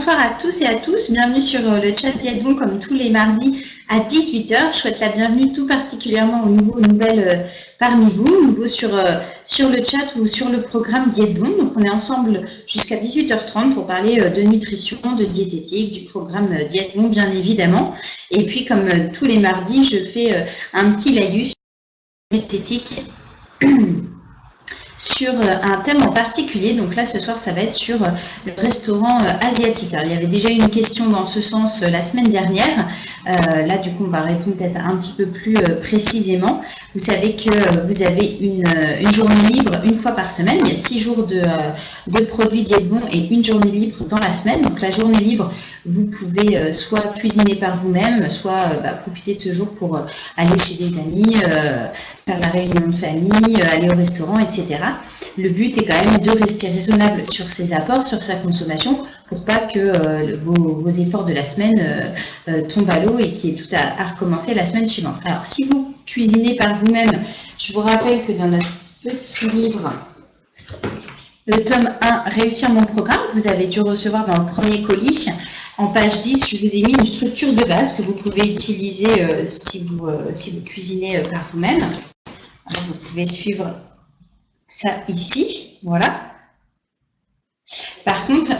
bonsoir à tous et à tous. Bienvenue sur le chat Dietbon comme tous les mardis à 18 h. Je souhaite la bienvenue tout particulièrement aux nouveaux, aux nouvelles parmi vous, nouveaux sur le chat ou sur le programme Dietbon. Donc on est ensemble jusqu'à 18 h 30 pour parler de nutrition, de diététique, du programme Dietbon bien évidemment. Et puis comme tous les mardis, je fais un petit laïus diététique sur un thème en particulier. Donc là, ce soir, ça va être sur le restaurant asiatique. Alors, il y avait déjà une question dans ce sens la semaine dernière. Là, du coup, on va répondre peut-être un petit peu plus précisément. Vous savez que vous avez une journée libre une fois par semaine. Il y a 6 jours de produits Dietbon et une journée libre dans la semaine. Donc, la journée libre, vous pouvez soit cuisiner par vous-même, soit profiter de ce jour pour aller chez des amis, faire la réunion de famille, aller au restaurant, etc. Le but est quand même de rester raisonnable sur ses apports, sur sa consommation, pour pas que vos efforts de la semaine tombent à l'eau et qu'il y ait tout à recommencer la semaine suivante. Alors, si vous cuisinez par vous-même, je vous rappelle que dans notre petit livre, le tome 1, Réussir mon programme, que vous avez dû recevoir dans le premier colis, en page 10, je vous ai mis une structure de base que vous pouvez utiliser si vous cuisinez par vous-même. Alors, vous pouvez suivre ça ici, voilà. Par contre,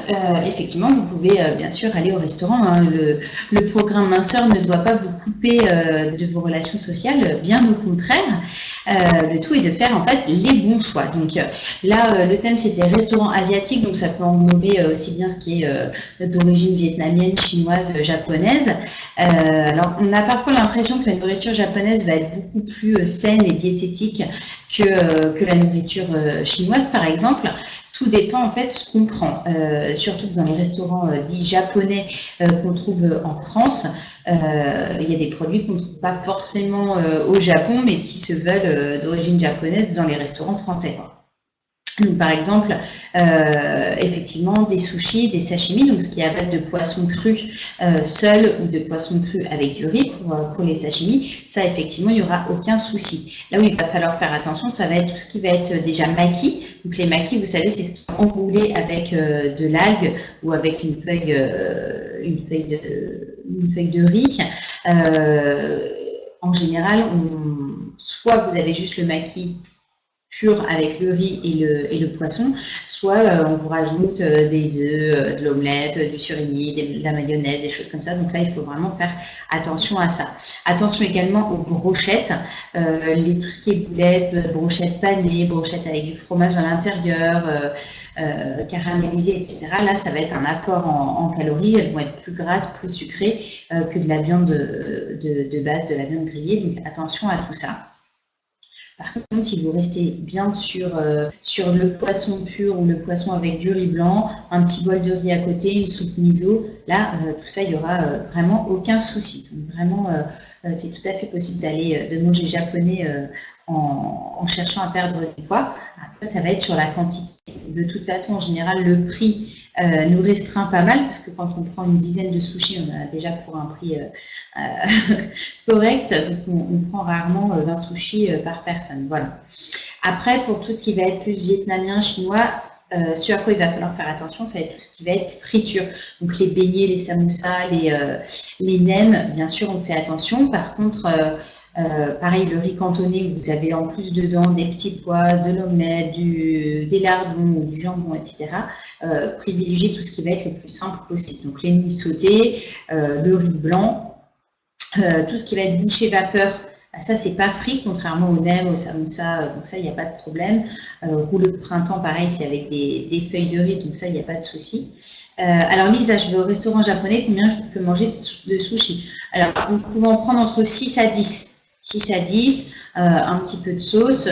effectivement, vous pouvez bien sûr aller au restaurant. Hein. Le programme minceur ne doit pas vous couper de vos relations sociales, bien au contraire. Le tout est de faire en fait les bons choix. Donc là, le thème c'était restaurant asiatique, donc ça peut englober aussi bien ce qui est d'origine vietnamienne, chinoise, japonaise. Alors, on a parfois l'impression que la nourriture japonaise va être beaucoup plus saine et diététique que la nourriture chinoise, par exemple. Tout dépend en fait de ce qu'on prend, surtout dans les restaurants dits japonais qu'on trouve en France. Il y a des produits qu'on ne trouve pas forcément au Japon, mais qui se veulent d'origine japonaise dans les restaurants français, quoi. Donc, par exemple, effectivement, des sushis, des sashimi, donc ce qui est à base de poisson cru seul ou de poisson cru avec du riz pour les sashimi, ça effectivement, il n'y aura aucun souci. Là où il va falloir faire attention, ça va être tout ce qui va être déjà maki. Donc les makis, vous savez, c'est ce qui est enroulé avec de l'algue ou avec une feuille de riz. En général, soit vous avez juste le maki pur avec le riz et le poisson, soit on vous rajoute des œufs, de l'omelette, du surimi, de la mayonnaise, des choses comme ça. Donc là, il faut vraiment faire attention à ça. Attention également aux brochettes, tout ce qui est boulettes, brochettes panées, brochettes avec du fromage à l'intérieur, caramélisées, etc. Là, ça va être un apport en calories. Elles vont être plus grasses, plus sucrées que de la viande de base, de la viande grillée. Donc attention à tout ça. Par contre, si vous restez bien sur le poisson pur ou le poisson avec du riz blanc, un petit bol de riz à côté, une soupe miso, là, tout ça, il n'y aura vraiment aucun souci. Donc, vraiment, c'est tout à fait possible de manger japonais en cherchant à perdre du poids. Après, ça va être sur la quantité. De toute façon, en général, le prix nous restreint pas mal, parce que quand on prend une dizaine de sushis, on a déjà pour un prix correct, donc on prend rarement 20 sushis par personne. Voilà. Après, pour tout ce qui va être plus vietnamien, chinois, ce à quoi il va falloir faire attention, ça va être tout ce qui va être friture. Donc les beignets, les samoussas, les nems, bien sûr, on fait attention. Par contre, pareil, le riz cantonais, vous avez en plus dedans des petits pois, de l'omelette, des lardons, du jambon, etc. Privilégiez tout ce qui va être le plus simple possible. Donc les nouilles sautées, le riz blanc, tout ce qui va être bouché vapeur. Ça, c'est pas frit, contrairement au nem, au samoussa, donc ça, il n'y a pas de problème. Rouleau de printemps, pareil, c'est avec des feuilles de riz, donc ça, il n'y a pas de souci. Alors, Lisa, je vais au restaurant japonais, combien je peux manger de sushi? Alors, vous pouvez en prendre entre 6 à 10. 6 à 10, un petit peu de sauce.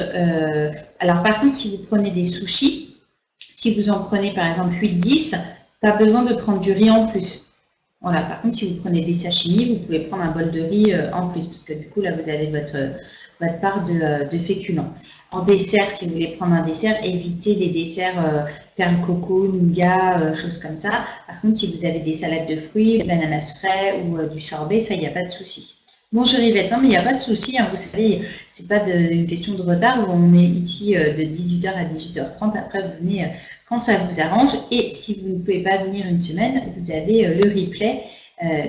Alors, par contre, si vous prenez des sushis, si vous en prenez, par exemple, 8-10, pas besoin de prendre du riz en plus. Voilà, par contre, si vous prenez des sashimi, vous pouvez prendre un bol de riz en plus, parce que du coup, là, vous avez votre part de féculents. En dessert, si vous voulez prendre un dessert, évitez les desserts perles coco, nougat, choses comme ça. Par contre, si vous avez des salades de fruits, de l'ananas frais ou du sorbet, ça, il n'y a pas de souci. Bonjour Yvette, non mais il n'y a pas de souci, hein, vous savez, c'est pas une question de retard, on est ici de 18h à 18h30, après vous venez quand ça vous arrange, et si vous ne pouvez pas venir une semaine, vous avez le replay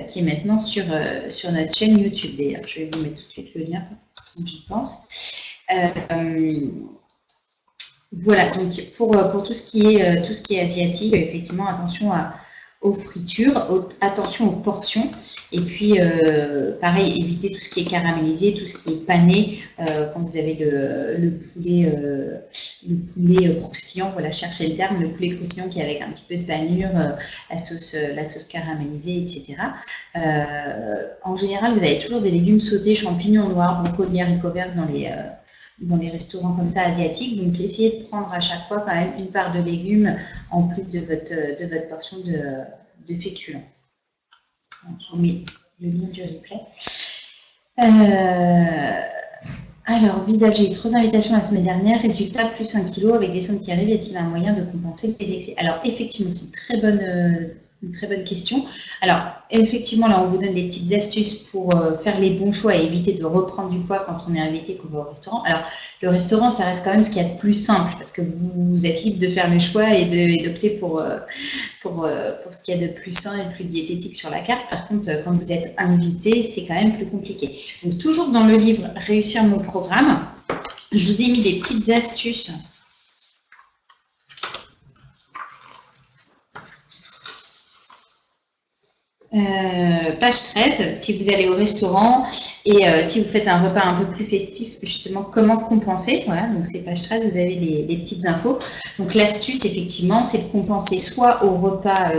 qui est maintenant sur notre chaîne YouTube. D'ailleurs, je vais vous mettre tout de suite le lien quand j'y pense. Voilà, donc pour tout ce qui est asiatique, effectivement, attention aux fritures, attention aux portions, et puis pareil, évitez tout ce qui est caramélisé, tout ce qui est pané, quand vous avez le poulet croustillant, voilà, cherchez le terme, le poulet croustillant qui est avec un petit peu de panure, la sauce caramélisée, etc. En général, vous avez toujours des légumes sautés, champignons noirs, brocolis, haricots verts dans les restaurants comme ça asiatiques, donc essayez de prendre à chaque fois quand même une part de légumes en plus de votre portion de féculents. Je vous mets le lien du replay. Alors, Vidal, j'ai eu 3 invitations la semaine dernière, résultat plus 1 kg avec des sommes qui arrivent, y a-t-il un moyen de compenser les excès? Alors, effectivement, c'est une très bonne question. Alors, effectivement, là, on vous donne des petites astuces pour faire les bons choix et éviter de reprendre du poids quand on est invité qu'on va au restaurant. Alors, le restaurant, ça reste quand même ce qu'il y a de plus simple parce que vous êtes libre de faire le choix et d'opter pour ce qu'il y a de plus sain et plus diététique sur la carte. Par contre, quand vous êtes invité, c'est quand même plus compliqué. Donc, toujours dans le livre « Réussir mon programme », je vous ai mis des petites astuces. Page 13, si vous allez au restaurant et si vous faites un repas un peu plus festif, justement, comment compenser. Voilà, donc c'est page 13, vous avez les petites infos. Donc l'astuce, effectivement, c'est de compenser soit au repas,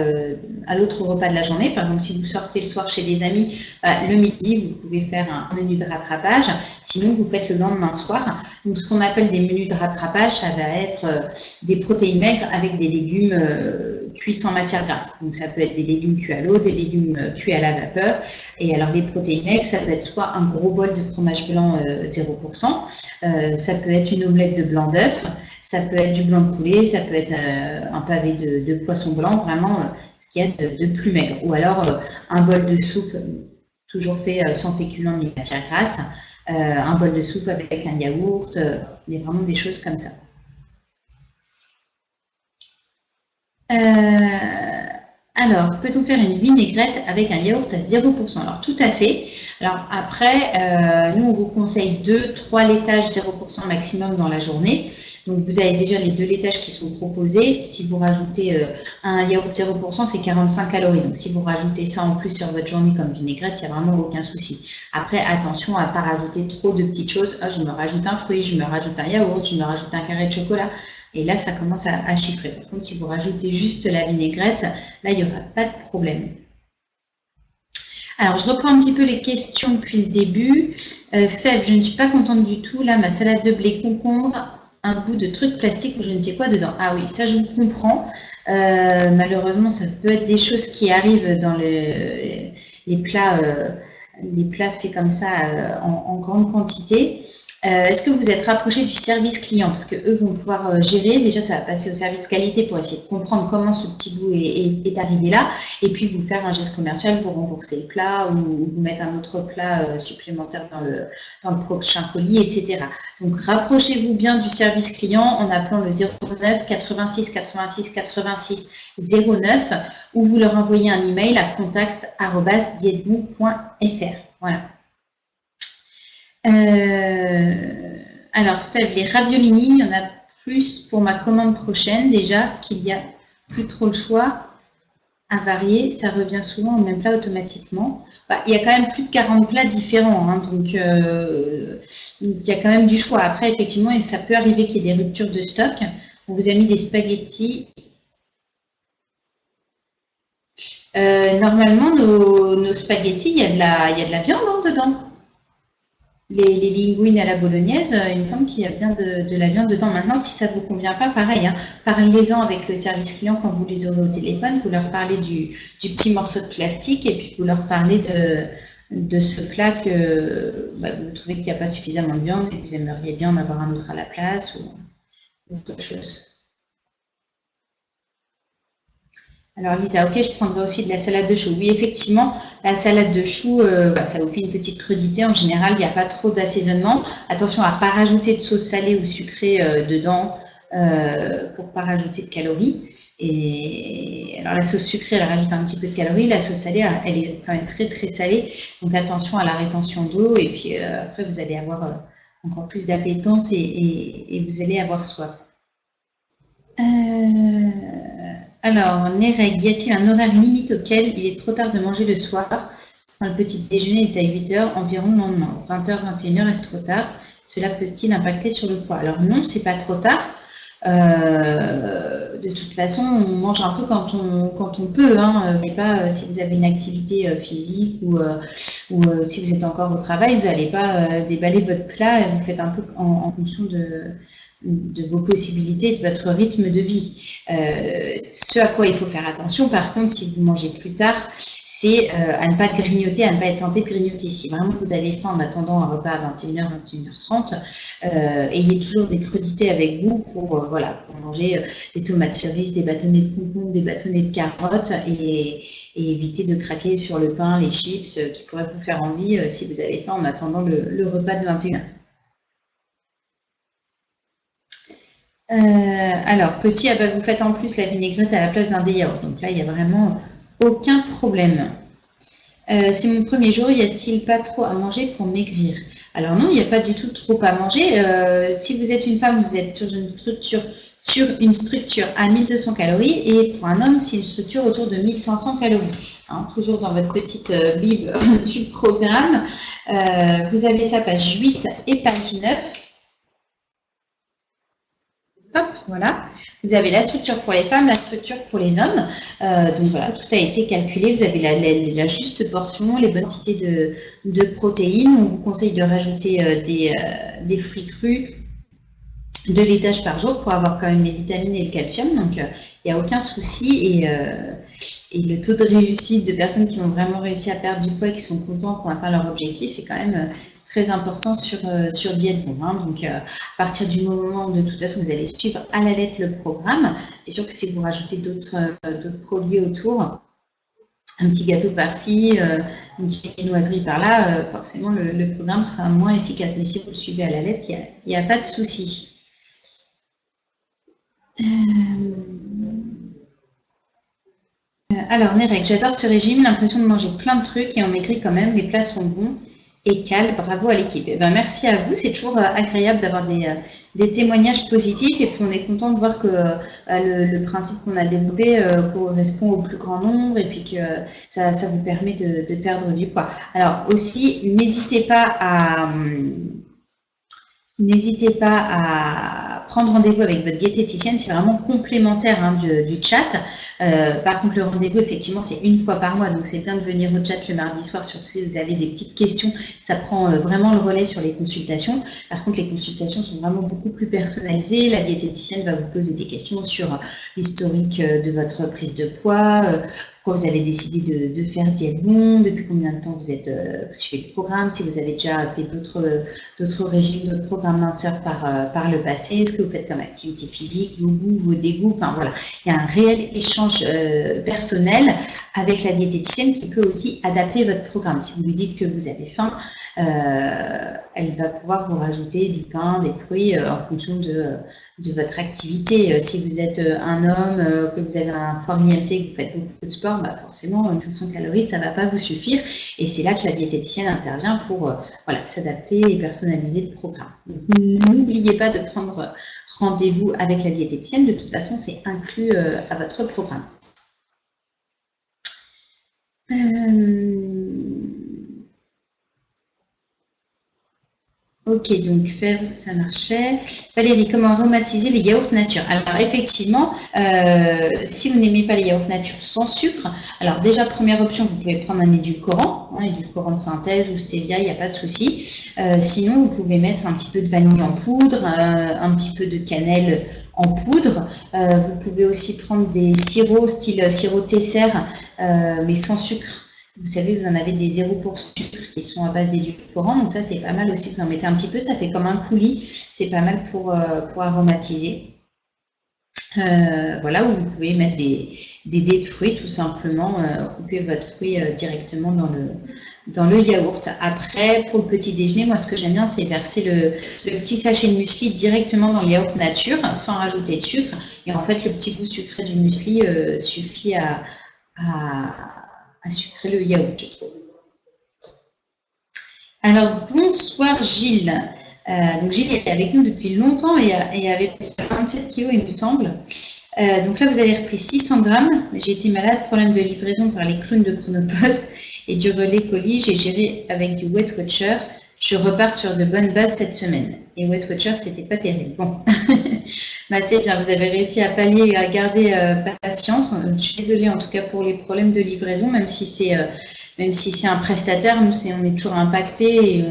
à l'autre repas de la journée. Par exemple, si vous sortez le soir chez des amis, le midi, vous pouvez faire un menu de rattrapage. Sinon, vous faites le lendemain soir. Donc, ce qu'on appelle des menus de rattrapage, ça va être des protéines maigres avec des légumes cuits sans matière grasse. Donc, ça peut être des légumes cuits à l'eau, des légumes cuits à la vapeur. Et alors, les protéines maigres, ça peut être soit un gros bol de fromage blanc 0%, ça peut être une omelette de blanc d'œuf, ça peut être du blanc de poulet, ça peut être un pavé de poisson blanc, vraiment ce qu'il y a de plus maigre. Ou alors, un bol de soupe, toujours fait sans féculents ni matière grasse, un bol de soupe avec un yaourt, il y a vraiment des choses comme ça. Alors, peut-on faire une vinaigrette avec un yaourt à 0%? Alors, tout à fait. Alors, après, nous, on vous conseille 2-3 laitages 0% maximum dans la journée. Donc, vous avez déjà les 2 laitages qui sont proposés. Si vous rajoutez un yaourt 0%, c'est 45 calories. Donc, si vous rajoutez ça en plus sur votre journée comme vinaigrette, il n'y a vraiment aucun souci. Après, attention à ne pas rajouter trop de petites choses. Ah, je me rajoute un fruit, je me rajoute un yaourt, je me rajoute un carré de chocolat. Et là, ça commence à chiffrer. Par contre, si vous rajoutez juste la vinaigrette, là, il n'y aura pas de problème. Alors, je reprends un petit peu les questions depuis le début. Feb, je ne suis pas contente du tout. Là, ma salade de blé concombre, un bout de truc plastique ou je ne sais quoi dedans. Ah oui, ça, je vous comprends. Malheureusement, ça peut être des choses qui arrivent dans les plats faits comme ça en grande quantité. Est-ce que vous êtes rapproché du service client? Parce qu'eux vont pouvoir gérer. Déjà, ça va passer au service qualité pour essayer de comprendre comment ce petit bout est arrivé là. Et puis, vous faire un geste commercial pour rembourser le plat ou vous mettre un autre plat supplémentaire dans le prochain colis, etc. Donc, rapprochez-vous bien du service client en appelant le 09 86 86 86 09 ou vous leur envoyez un email à contact@dietebon.fr. Voilà. Alors, Feb, les raviolini, il y en a plus pour ma commande prochaine, déjà qu'il n'y a plus trop le choix à varier. Ça revient souvent au même plat automatiquement. Bah, il y a quand même plus de 40 plats différents, hein, donc il y a quand même du choix. Après, effectivement, ça peut arriver qu'il y ait des ruptures de stock. On vous a mis des spaghettis. Normalement, nos spaghettis, il y a de la viande dedans. Les linguines à la bolognaise, il me semble qu'il y a bien de la viande dedans. Maintenant, si ça ne vous convient pas, pareil, hein, parlez-en avec le service client quand vous les aurez au téléphone. Vous leur parlez du petit morceau de plastique et puis vous leur parlez de ce plat que vous trouvez qu'il n'y a pas suffisamment de viande et que vous aimeriez bien en avoir un autre à la place ou autre chose. Alors Lisa, ok, je prendrai aussi de la salade de choux. Oui, effectivement, la salade de choux, ça vous fait une petite crudité. En général, il n'y a pas trop d'assaisonnement. Attention à ne pas rajouter de sauce salée ou sucrée dedans pour ne pas rajouter de calories. Et alors la sauce sucrée, elle rajoute un petit peu de calories. La sauce salée, elle est quand même très très salée. Donc attention à la rétention d'eau. Et puis après, vous allez avoir encore plus d'appétence et vous allez avoir soif. Alors, Nereg, y a-t-il un horaire limite auquel il est trop tard de manger le soir quand le petit déjeuner est à 8 h environ le lendemain? 20 h, 21 h, est-ce trop tard? Cela peut-il impacter sur le poids? Alors non, c'est pas trop tard. De toute façon, on mange un peu quand on peut. Hein. Pas, si vous avez une activité physique ou si vous êtes encore au travail, vous n'allez pas déballer votre plat et vous faites un peu en fonction de vos possibilités, de votre rythme de vie. Ce à quoi il faut faire attention, par contre, si vous mangez plus tard, c'est à ne pas grignoter, à ne pas être tenté de grignoter. Si vraiment vous avez faim en attendant un repas à 21 h, 21 h 30, ayez toujours des crudités avec vous pour, voilà, pour manger des tomates cerises, des bâtonnets de concombre, des bâtonnets de carottes et éviter de craquer sur le pain, les chips qui pourraient vous faire envie si vous avez faim en attendant le repas de 21 h. Alors, petit, ah bah, vous faites en plus la vinaigrette à la place d'un des yaourts. Donc là, il n'y a vraiment aucun problème. C'est mon premier jour, y a-t-il pas trop à manger pour maigrir? Alors non, il n'y a pas du tout trop à manger. Si vous êtes une femme, vous êtes sur une structure à 1200 calories et pour un homme, c'est une structure autour de 1500 calories. Hein, toujours dans votre petite bible du programme. Vous avez ça page 8 et page 9. Hop, voilà. Vous avez la structure pour les femmes, la structure pour les hommes. Donc voilà, tout a été calculé. Vous avez la juste portion, les bonnes quantités de protéines. On vous conseille de rajouter des fruits crus, 2 laitages par jour pour avoir quand même les vitamines et le calcium. Donc il n'y a aucun souci. Et le taux de réussite de personnes qui ont vraiment réussi à perdre du poids et qui sont contents pour atteindre leur objectif est quand même très important sur Diète Bon. Hein. Donc, à partir du moment où, de toute façon, vous allez suivre à la lettre le programme, c'est sûr que si vous rajoutez d'autres produits autour, un petit gâteau par-ci, une petite noiserie par-là, forcément, le programme sera moins efficace. Mais si vous le suivez à la lettre, il n'y a pas de souci. Alors, Nerek, j'adore ce régime, l'impression de manger plein de trucs et on maigrit quand même, les plats sont bons et calme, bravo à l'équipe. Eh ben, merci à vous, c'est toujours agréable d'avoir des témoignages positifs et puis on est content de voir que le principe qu'on a développé correspond au plus grand nombre et puis que ça vous permet de perdre du poids. Alors aussi, n'hésitez pas à prendre rendez-vous avec votre diététicienne, c'est vraiment complémentaire hein, du chat. Par contre, le rendez-vous, effectivement, c'est une fois par mois, donc c'est bien de venir au chat le mardi soir, surtout si vous avez des petites questions, ça prend vraiment le relais sur les consultations. Par contre, les consultations sont vraiment beaucoup plus personnalisées. La diététicienne va vous poser des questions sur l'historique de votre prise de poids, pourquoi vous avez décidé de faire Diète Bon, depuis combien de temps vous suivez le programme, si vous avez déjà fait d'autres régimes, d'autres programmes minceurs par le passé, ce que vous faites comme activité physique, vos goûts, vos dégoûts, enfin voilà. Il y a un réel échange personnel avec la diététicienne qui peut aussi adapter votre programme. Si vous lui dites que vous avez faim, elle va pouvoir vous rajouter du pain, des fruits en fonction de votre activité. Si vous êtes un homme, que vous avez un fort IMC, que vous faites beaucoup de sport, bah forcément, 1500 calories, ça ne va pas vous suffire. Et c'est là que la diététicienne intervient pour voilà, s'adapter et personnaliser le programme. N'oubliez pas de prendre rendez-vous avec la diététicienne. De toute façon, c'est inclus à votre programme. Ok, donc fèves, ça marchait. Valérie, comment aromatiser les yaourts nature? Alors effectivement, si vous n'aimez pas les yaourts nature sans sucre, alors déjà première option, vous pouvez prendre un édulcorant, hein, édulcorant de synthèse ou stevia, il n'y a pas de souci. Sinon, vous pouvez mettre un petit peu de vanille en poudre, un petit peu de cannelle en poudre. Vous pouvez aussi prendre des sirops style sirop Tesser, mais sans sucre. Vous savez, vous en avez des 0% sucre qui sont à base d'édulcorants, donc ça c'est pas mal aussi, vous en mettez un petit peu, ça fait comme un coulis, c'est pas mal pour aromatiser. Voilà, où vous pouvez mettre des dés de fruits, tout simplement, couper votre fruit directement dans le yaourt. Après, pour le petit déjeuner, moi, ce que j'aime bien, c'est verser le petit sachet de muesli directement dans le yaourt nature, sans rajouter de sucre. Et en fait, le petit goût sucré du muesli suffit à sucrer le yaourt, je trouve. Alors, bonsoir Gilles. Donc Gilles est avec nous depuis longtemps et avait 27 kilos, il me semble. Donc là, vous avez repris 600 grammes. J'ai été malade, problème de livraison par les clowns de Chronopost et du relais colis. J'ai géré avec du Weight Watcher. Je repars sur de bonnes bases cette semaine. Et Weight Watcher, c'était pas terrible. Bon, bah, c'est bien, vous avez réussi à pallier, à garder patience. Je suis désolée en tout cas pour les problèmes de livraison, même si c'est un prestataire, nous, on est toujours impacté et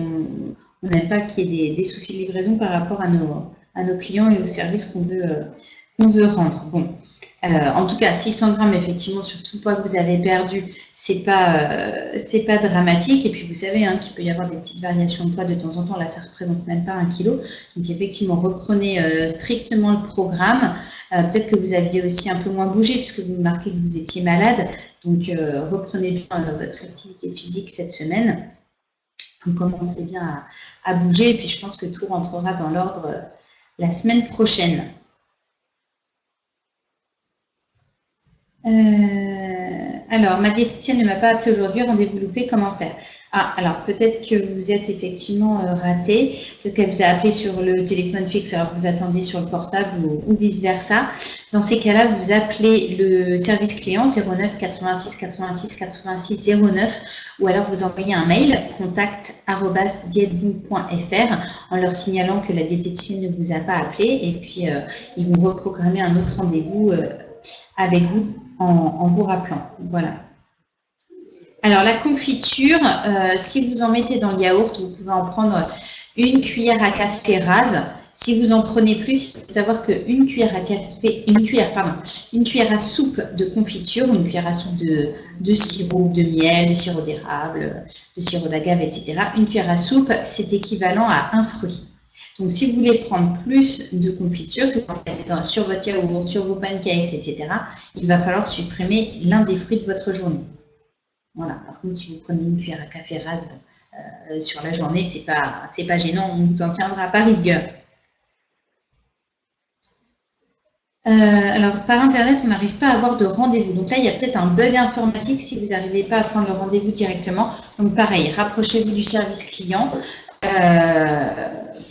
on n'aime pas qu'il y ait des soucis de livraison par rapport à nos clients et aux services qu'on veut rendre. Bon, en tout cas, 600 grammes, effectivement, sur tout le poids que vous avez perdu, c'est pas dramatique. Et puis, vous savez qu'il peut y avoir des petites variations de poids de temps en temps. Là, ça ne représente même pas 1 kilo. Donc, effectivement, reprenez strictement le programme. Peut-être que vous aviez aussi un peu moins bougé puisque vous marquez que vous étiez malade. Donc, reprenez bien votre activité physique cette semaine. Vous commencez bien à bouger. Et puis, je pense que tout rentrera dans l'ordre la semaine prochaine. Alors, ma diététicienne ne m'a pas appelé aujourd'hui, rendez-vous loupé, comment faire? Ah, alors peut-être que vous êtes effectivement raté, peut-être qu'elle vous a appelé sur le téléphone fixe alors que vous attendiez sur le portable ou vice-versa. Dans ces cas-là, vous appelez le service client 09 86 86 86 09 ou alors vous envoyez un mail contact@dieteboom.fr en leur signalant que la diététicienne ne vous a pas appelé et puis ils vont reprogrammer un autre rendez-vous avec vous en vous rappelant. Voilà. Alors, la confiture, si vous en mettez dans le yaourt, vous pouvez en prendre une cuillère à café rase. Si vous en prenez plus, il faut savoir qu'une cuillère à soupe de confiture, une cuillère à soupe de sirop de miel, de sirop d'érable, de sirop d'agave, etc. Une cuillère à soupe, c'est équivalent à un fruit. Donc, si vous voulez prendre plus de confiture, si vous en mettez sur votre yaourt, sur vos pancakes, etc., il va falloir supprimer l'un des fruits de votre journée. Voilà. Par contre, si vous prenez une cuillère à café rase sur la journée, c'est pas gênant, on ne vous en tiendra pas rigueur. Alors, par Internet, on n'arrive pas à avoir de rendez-vous. Donc là, il y a peut-être un bug informatique si vous n'arrivez pas à prendre le rendez-vous directement. Donc, pareil, rapprochez-vous du service client.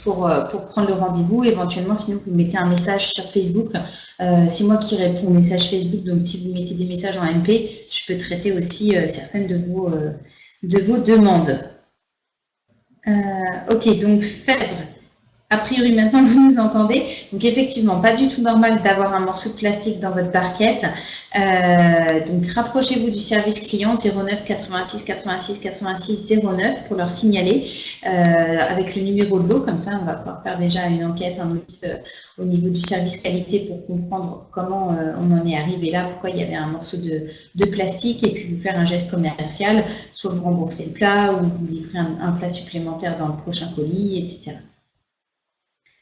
Pour prendre le rendez-vous, éventuellement, sinon vous mettez un message sur Facebook. C'est moi qui réponds aux messages Facebook, donc si vous mettez des messages en MP, je peux traiter aussi certaines de vos demandes. Ok, donc fèvre. A priori, maintenant, vous nous entendez. Donc, effectivement, pas du tout normal d'avoir un morceau de plastique dans votre barquette. Donc, rapprochez-vous du service client 09 86 86 86 09 pour leur signaler avec le numéro de l'eau. Comme ça, on va pouvoir faire déjà une enquête, un audit au niveau du service qualité pour comprendre comment on en est arrivé là, pourquoi il y avait un morceau de plastique et puis vous faire un geste commercial, soit vous rembourser le plat ou vous livrer un plat supplémentaire dans le prochain colis, etc.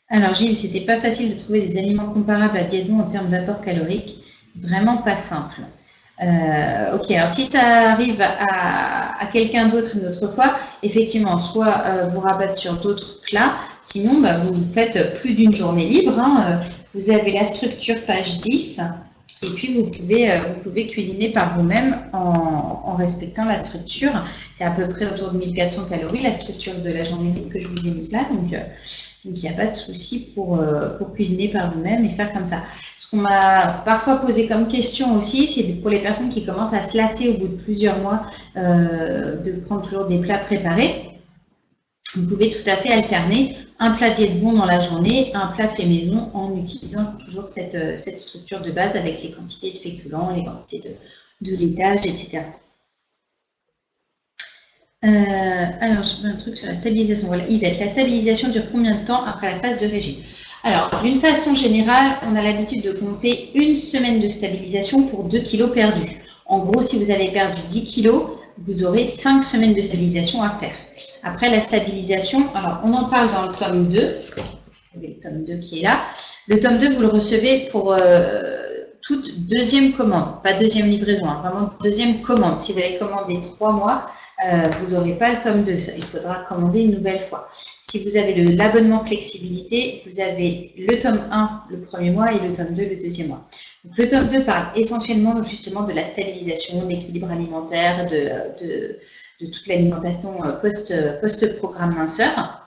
Alors Gilles, c'était pas facile de trouver des aliments comparables à Dieteboom en termes d'apport calorique. Vraiment pas simple. Ok, alors si ça arrive à quelqu'un d'autre une autre fois, effectivement, soit vous rabattez sur d'autres plats, sinon vous faites plus d'une journée libre. Vous avez la structure page 10 et puis vous pouvez cuisiner par vous-même en respectant la structure. C'est à peu près autour de 1400 calories, la structure de la journée libre que je vous ai mise là. Donc il n'y a pas de souci pour cuisiner par vous-même et faire comme ça. Ce qu'on m'a parfois posé comme question aussi, c'est pour les personnes qui commencent à se lasser au bout de plusieurs mois de prendre toujours des plats préparés. Vous pouvez tout à fait alterner un plat Dieteboom dans la journée, un plat fait maison en utilisant toujours cette structure de base avec les quantités de féculents, les quantités de laitage, etc. Alors, je mets un truc sur la stabilisation. Voilà, Yvette, la stabilisation dure combien de temps après la phase de régime? Alors, d'une façon générale, on a l'habitude de compter une semaine de stabilisation pour 2 kilos perdus. En gros, si vous avez perdu 10 kilos, vous aurez 5 semaines de stabilisation à faire. Après la stabilisation, alors on en parle dans le tome 2. Vous avez le tome 2 qui est là. Le tome 2, vous le recevez pour toute deuxième commande, pas deuxième livraison, hein, vraiment deuxième commande. Si vous avez commandé 3 mois, vous n'aurez pas le tome 2, il faudra commander une nouvelle fois. Si vous avez l'abonnement flexibilité, vous avez le tome 1 le premier mois et le tome 2 le deuxième mois. Donc, le tome 2 parle essentiellement justement de la stabilisation, de l'équilibre alimentaire, de toute l'alimentation post-programme minceur.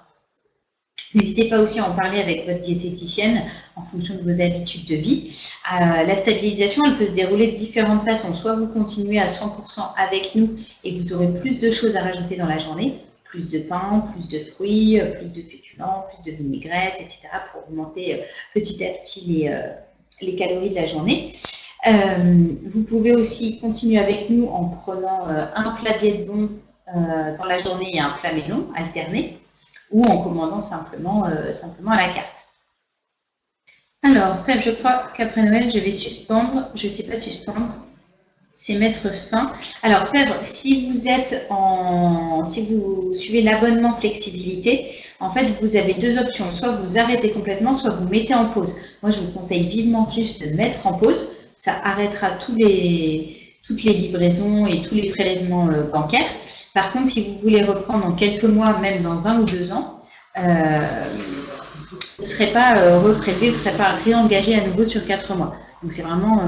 N'hésitez pas aussi à en parler avec votre diététicienne en fonction de vos habitudes de vie. La stabilisation, elle peut se dérouler de différentes façons. Soit vous continuez à 100% avec nous et vous aurez plus de choses à rajouter dans la journée, plus de pain, plus de fruits, plus de féculents, plus de vinaigrettes, etc. pour augmenter petit à petit les calories de la journée. Vous pouvez aussi continuer avec nous en prenant un plat diète bon dans la journée et un plat maison alterné, ou en commandant simplement à la carte. Alors, Fèvre, je crois qu'après Noël, je vais suspendre. Je ne sais pas suspendre, c'est mettre fin. Alors, Fèvre, si vous suivez l'abonnement flexibilité, en fait, vous avez deux options. Soit vous arrêtez complètement, soit vous mettez en pause. Moi, je vous conseille vivement juste de mettre en pause. Ça arrêtera toutes les livraisons et tous les prélèvements bancaires. Par contre, si vous voulez reprendre dans quelques mois, même dans 1 ou 2 ans, vous ne serez pas reprélevé, vous ne serez pas réengagé à nouveau sur 4 mois. Donc, c'est vraiment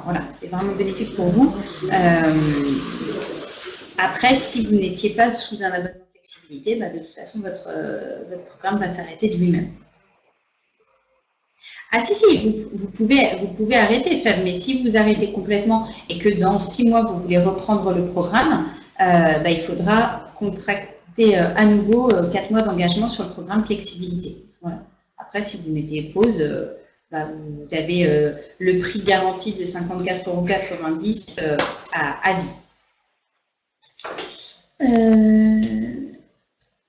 voilà, c'est vraiment bénéfique pour vous. Après, si vous n'étiez pas sous un abonnement de flexibilité, de toute façon, votre programme va s'arrêter de lui-même. Ah si, vous pouvez arrêter, Fab, mais si vous arrêtez complètement et que dans 6 mois, vous voulez reprendre le programme, il faudra contracter à nouveau 4 mois d'engagement sur le programme flexibilité. Voilà. Après, si vous mettez pause, vous avez le prix garanti de 54,90 € à vie.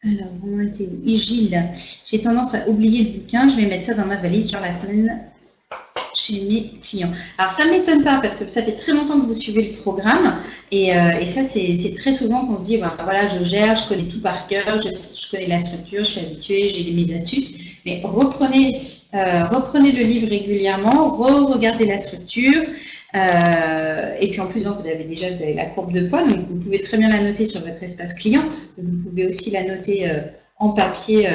Alors, on était où? Gilles, j'ai tendance à oublier le bouquin, je vais mettre ça dans ma valise sur la semaine chez mes clients. Alors, ça ne m'étonne pas parce que ça fait très longtemps que vous suivez le programme et ça, c'est très souvent qu'on se dit, voilà, je gère, je connais tout par cœur, je connais la structure, je suis habituée, j'ai mes astuces, mais reprenez le livre régulièrement, regardez la structure. Et puis en plus, vous avez la courbe de poids, donc vous pouvez très bien la noter sur votre espace client. Vous pouvez aussi la noter en papier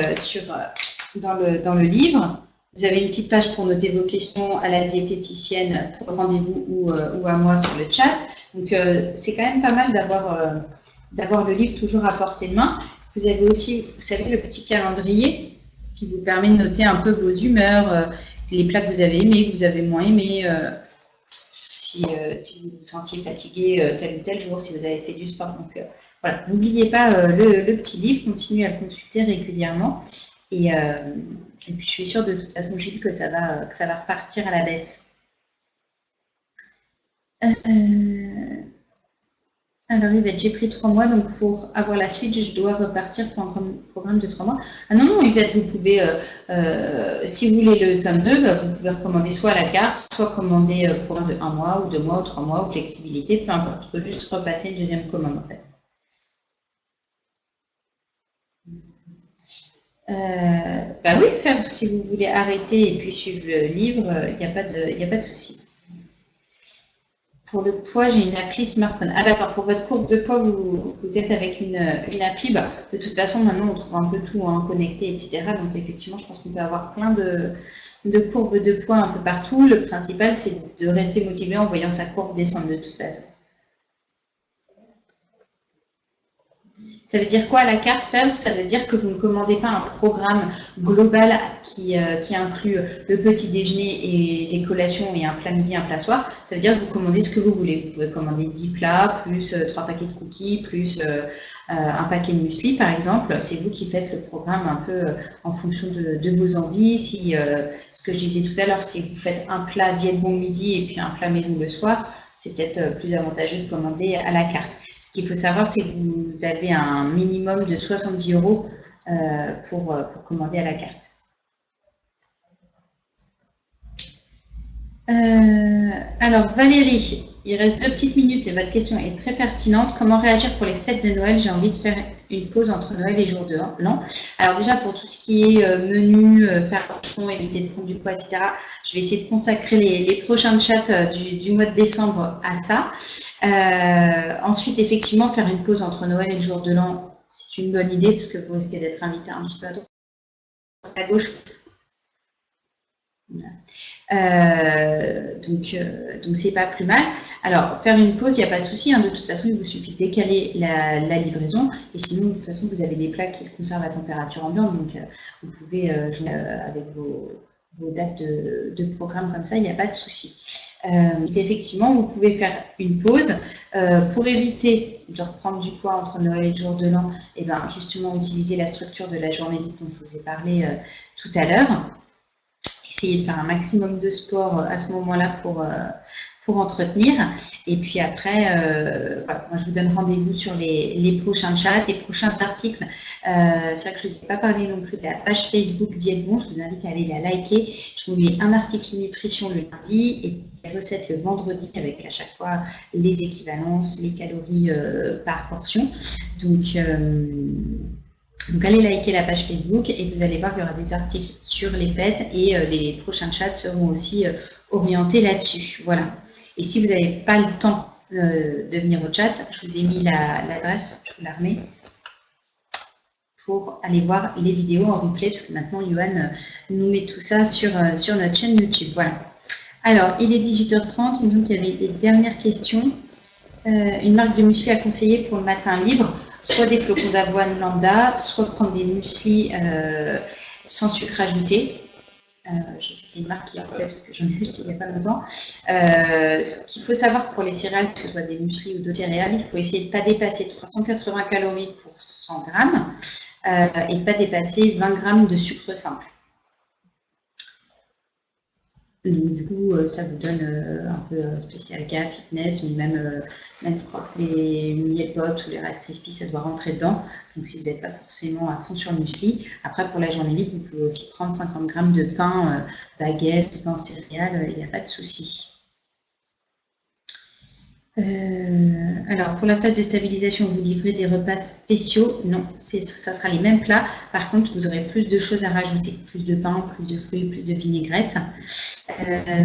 dans le livre. Vous avez une petite page pour noter vos questions à la diététicienne pour le rendez-vous ou à moi sur le chat. Donc c'est quand même pas mal d'avoir le livre toujours à portée de main. Vous avez aussi, vous savez, le petit calendrier qui vous permet de noter un peu vos humeurs, les plats que vous avez aimés, que vous avez moins aimés. Si vous vous sentiez fatigué tel ou tel jour, si vous avez fait du sport. Donc voilà, n'oubliez pas le petit livre, continuez à le consulter régulièrement. Et puis je suis sûre de toute façon, Gilles, que ça va repartir à la baisse. Alors Yvette, j'ai pris 3 mois, donc pour avoir la suite, je dois repartir pour un programme de 3 mois. Ah non, Yvette, vous pouvez, si vous voulez le tome 2, vous pouvez recommander soit la carte, soit commander pour un de 1 mois, ou 2 mois, ou 3 mois, ou flexibilité, peu importe. Il faut juste repasser une deuxième commande en fait. Oui, Fèvre, si vous voulez arrêter et puis suivre le livre, il n'y a pas de souci. Pour le poids, j'ai une appli smartphone. Ah d'accord, pour votre courbe de poids, vous êtes avec une appli. De toute façon, maintenant, on trouve un peu tout connecté, etc. Donc effectivement, je pense qu'on peut avoir plein de courbes de poids un peu partout. Le principal, c'est de rester motivé en voyant sa courbe descendre de toute façon. Ça veut dire quoi la carte Fèvre? Ça veut dire que vous ne commandez pas un programme global qui inclut le petit déjeuner et les collations et un plat midi, un plat soir. Ça veut dire que vous commandez ce que vous voulez. Vous pouvez commander 10 plats, plus 3 paquets de cookies, plus un paquet de muesli par exemple. C'est vous qui faites le programme un peu en fonction de vos envies. Si, ce que je disais tout à l'heure, si vous faites un plat diète bon midi et puis un plat maison le soir, c'est peut-être plus avantageux de commander à la carte. Ce qu'il faut savoir, c'est que vous avez un minimum de 70 € pour commander à la carte. Alors, Valérie, il reste 2 petites minutes et votre question est très pertinente. Comment réagir pour les fêtes de Noël? J'ai envie de faire une pause entre Noël et jour de l'an. Alors déjà, pour tout ce qui est menu, faire attention, éviter de prendre du poids, etc., je vais essayer de consacrer les prochains chats du mois de décembre à ça. Ensuite, effectivement, faire une pause entre Noël et le jour de l'an, c'est une bonne idée parce que vous risquez d'être invité un petit peu à droite, à gauche. Donc c'est pas plus mal. Alors faire une pause, il n'y a pas de souci, hein, de toute façon il vous suffit de décaler la livraison et sinon de toute façon vous avez des plats qui se conservent à température ambiante, donc vous pouvez jouer avec vos dates de programme comme ça, il n'y a pas de souci. Effectivement vous pouvez faire une pause pour éviter de reprendre du poids entre Noël et le jour de l'an, et bien justement utiliser la structure de la journée dont je vous ai parlé tout à l'heure. Essayer de faire un maximum de sport à ce moment-là pour entretenir. Et puis après, voilà, moi je vous donne rendez-vous sur les prochains chats, les prochains articles. C'est vrai que je ne vous ai pas parlé non plus de la page Facebook Diète Bon. Je vous invite à aller la liker. Je vous mets un article nutrition le lundi et des recettes le vendredi avec à chaque fois les équivalences, les calories par portion. Donc allez liker la page Facebook et vous allez voir qu'il y aura des articles sur les fêtes et les prochains chats seront aussi orientés là-dessus. Voilà. Et si vous n'avez pas le temps de venir au chat, je vous ai mis l'adresse, je vous la remets, pour aller voir les vidéos en replay, parce que maintenant Yohan nous met tout ça sur notre chaîne YouTube. Voilà. Alors, il est 18h30, donc il y avait des dernières questions. Une marque de muesli à conseiller pour le matin libre, soit des flocons d'avoine lambda, soit prendre des mueslis sans sucre ajouté. Je sais qu'il y a une marque qui en fait, parce que j'en ai acheté il n'y a pas longtemps. Ce qu'il faut savoir pour les céréales, que ce soit des mueslis ou d'autres céréales, il faut essayer de ne pas dépasser 380 calories pour 100 grammes et de ne pas dépasser 20 grammes de sucre simple. Donc, du coup, ça vous donne un peu spécial K, fitness, mais même je crois que les Miel Pops ou les Rice Krispies, ça doit rentrer dedans. Donc, si vous n'êtes pas forcément à fond sur le muesli, après, pour la journée libre, vous pouvez aussi prendre 50 grammes de pain, baguette, de pain en céréales, il n'y a pas de souci. Alors, pour la phase de stabilisation, vous livrez des repas spéciaux? Non, ça sera les mêmes plats. Par contre, vous aurez plus de choses à rajouter. Plus de pain, plus de fruits, plus de vinaigrette.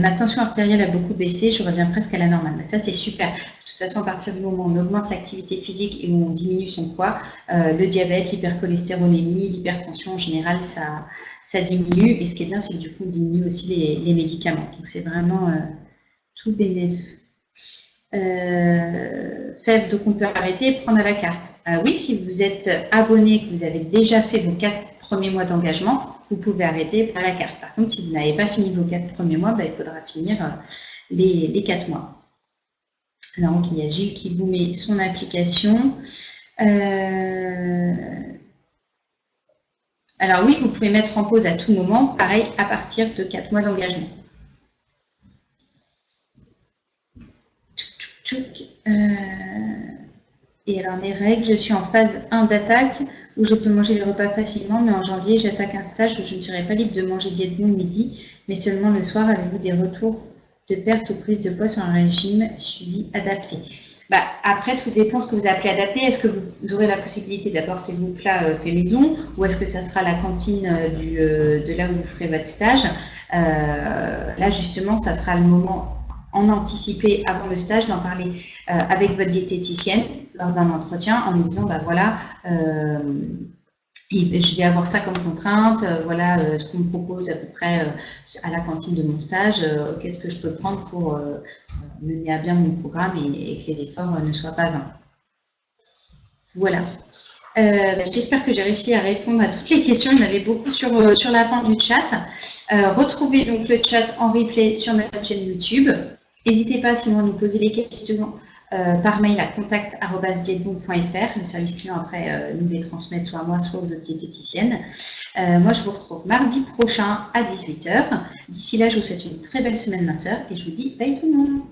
Ma tension artérielle a beaucoup baissé. Je reviens presque à la normale. Mais ça, c'est super. De toute façon, à partir du moment où on augmente l'activité physique et où on diminue son poids, le diabète, l'hypercholestérolémie, l'hypertension, en général, ça diminue. Et ce qui est bien, c'est que du coup, on diminue aussi les médicaments. Donc, c'est vraiment tout bénéfique. Faible, donc on peut arrêter et prendre à la carte. Oui, si vous êtes abonné, que vous avez déjà fait vos 4 premiers mois d'engagement, vous pouvez arrêter et prendre à la carte. Par contre, si vous n'avez pas fini vos 4 premiers mois, il faudra finir les 4 mois. Alors, il y a Gilles qui vous met son application. Alors oui, vous pouvez mettre en pause à tout moment, pareil, à partir de 4 mois d'engagement. Et alors les règles, je suis en phase 1 d'attaque où je peux manger les repas facilement, mais en janvier j'attaque un stage où je ne serai pas libre de manger Diète Bon midi, mais seulement le soir. Avez-vous des retours de perte ou prise de poids sur un régime suivi adapté? Après, tout dépend ce que vous appelez adapté. Est-ce que vous aurez la possibilité d'apporter vos plats faits maison, ou est-ce que ça sera la cantine de là où vous ferez votre stage? Là justement, ça sera le moment en anticiper avant le stage, d'en parler avec votre diététicienne lors d'un entretien en lui disant, voilà, je vais avoir ça comme contrainte, voilà ce qu'on me propose à peu près à la cantine de mon stage, qu'est-ce que je peux prendre pour mener à bien mon programme et que les efforts ne soient pas vains. Voilà. J'espère que j'ai réussi à répondre à toutes les questions. Il y en avait beaucoup sur la fin du chat. Retrouvez donc le chat en replay sur notre chaîne YouTube. N'hésitez pas sinon à nous poser les questions par mail à contact@dietebon.fr. Le service client après nous les transmettre soit à moi, soit aux autres diététiciennes. Moi, je vous retrouve mardi prochain à 18 h. D'ici là, je vous souhaite une très belle semaine, ma sœur, et je vous dis bye tout le monde.